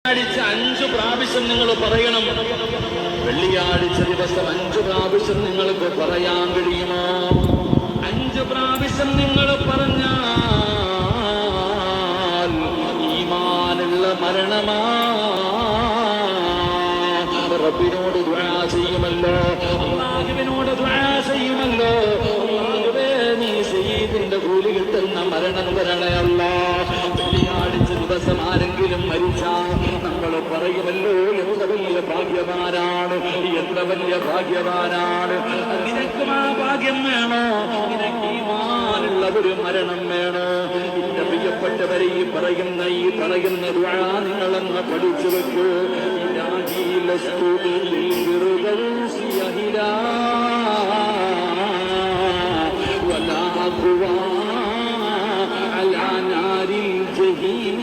വെള്ളിയാഴ്ച 5 പ്രാവശ്യം നിങ്ങൾ പറയണം. വെള്ളിയാഴ്ച ദിവസം 5 പ്രാവശ്യം നിങ്ങൾക്ക് പറയാൻ കഴിയുമോ? 5 പ്രാവശ്യം നിങ്ങൾ പറഞ്ഞാൽ ഈമാനുള്ള മരണമാ. റബ്ബിനോട് ദുആ ചെയ്യുമല്ലോ, അല്ലാഹുവിനോട് ദുആ ചെയ്യുമല്ലോ, അല്ലാഹുവേ നീ സയ്യിദിന്റെ കൂലി കിട്ടുന്ന മരണം തരണേ അല്ലാഹ്. വെള്ളിയാഴ്ച ദിവസം ആരെങ്കിലും മരിച്ചാൽ നമ്മൾ പറയുമല്ലോ, എത്ര വലിയ ഭാഗ്യവാനാണ്, എത്ര വലിയ ഭാഗ്യവാനാണ്. നിനക്കും ആ ഭാഗ്യം വേണോ? നിനക്ക് ഈമാനുള്ള ഒരു മരണം വേണോ? എന്റെ പ്രിയപ്പെട്ടവരെ, ഈ പറയുന്ന ദുആ നിങ്ങളെന്ന് പഠിച്ചു വെക്കൂ. ولا أقوى على نار الجحيم